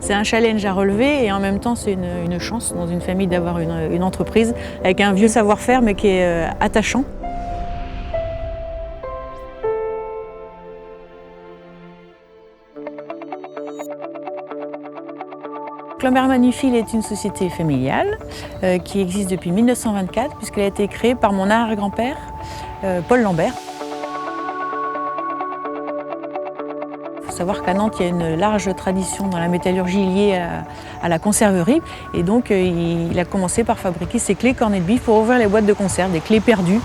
C'est un challenge à relever et en même temps c'est une chance dans une famille d'avoir une entreprise avec un vieux savoir-faire mais qui est attachant. Lambert Manufil est une société familiale qui existe depuis 1924 puisqu'elle a été créée par mon arrière-grand-père Paul Lambert. Il faut savoir qu'à Nantes, il y a une large tradition dans la métallurgie liée à la conserverie. Et donc, il a commencé par fabriquer ces clés cornets de bif pour ouvrir les boîtes de conserve, des clés perdues.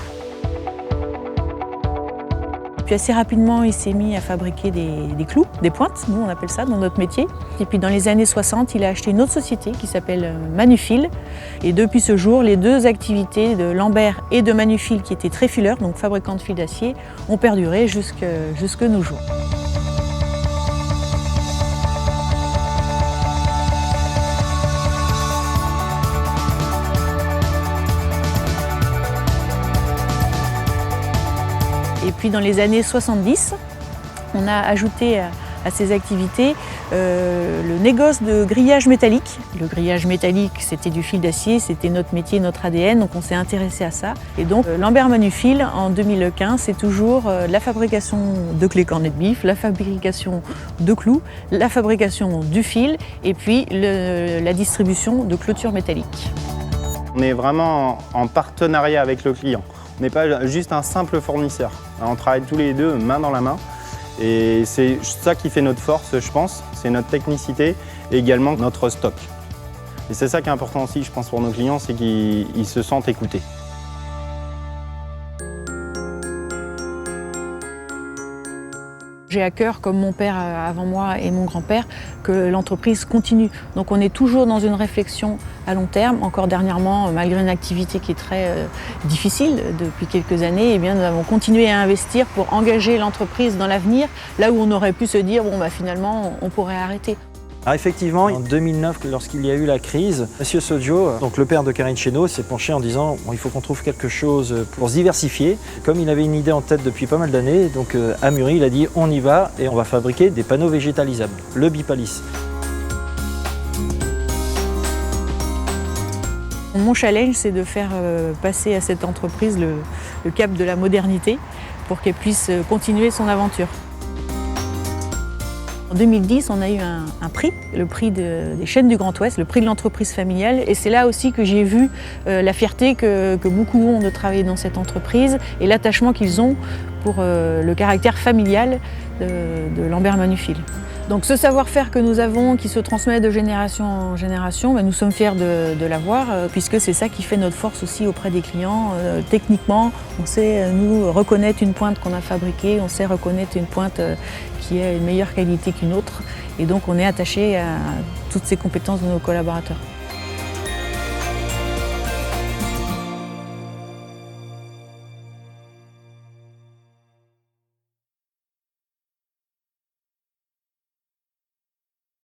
Puis assez rapidement, il s'est mis à fabriquer des clous, des pointes, nous on appelle ça dans notre métier. Et puis dans les années 60, il a acheté une autre société qui s'appelle Manufil. Et depuis ce jour, les deux activités de Lambert et de Manufil, qui étaient tréfileurs, donc fabricants de fils d'acier, ont perduré jusque nos jours. Et puis dans les années 70, on a ajouté à ces activités le négoce de grillage métallique. Le grillage métallique, c'était du fil d'acier, c'était notre métier, notre ADN, donc on s'est intéressé à ça. Et donc Lambert Manufil, en 2015, c'est toujours la fabrication de clés cornets de bif, la fabrication de clous, la fabrication du fil et puis la distribution de clôtures métalliques. On est vraiment en partenariat avec le client. On n'est pas juste un simple fournisseur. On travaille tous les deux main dans la main et c'est ça qui fait notre force, je pense. C'est notre technicité et également notre stock. Et c'est ça qui est important aussi, je pense, pour nos clients, c'est qu'ils se sentent écoutés. J'ai à cœur, comme mon père avant moi et mon grand-père, que l'entreprise continue. Donc on est toujours dans une réflexion à long terme. Encore dernièrement, malgré une activité qui est très difficile depuis quelques années, eh bien, nous avons continué à investir pour engager l'entreprise dans l'avenir, là où on aurait pu se dire bon, bah, finalement on pourrait arrêter. Alors effectivement, en 2009, lorsqu'il y a eu la crise, M. Sodio, donc le père de Karine Chénaud, s'est penché en disant bon, il faut qu'on trouve quelque chose pour se diversifier. Comme il avait une idée en tête depuis pas mal d'années, donc à Muri, il a dit on y va et on va fabriquer des panneaux végétalisables, le Bipalis. Mon challenge, c'est de faire passer à cette entreprise le cap de la modernité pour qu'elle puisse continuer son aventure. En 2010, on a eu un prix, le prix des chaînes du Grand Ouest, le prix de l'entreprise familiale. Et c'est là aussi que j'ai vu la fierté que beaucoup ont de travailler dans cette entreprise et l'attachement qu'ils ont pour le caractère familial de Lambert Manufil. Donc ce savoir-faire que nous avons, qui se transmet de génération en génération, nous sommes fiers de l'avoir, puisque c'est ça qui fait notre force aussi auprès des clients. Techniquement, on sait nous reconnaître une pointe qu'on a fabriquée, on sait reconnaître une pointe qui a une meilleure qualité qu'une autre. Et donc on est attaché à toutes ces compétences de nos collaborateurs.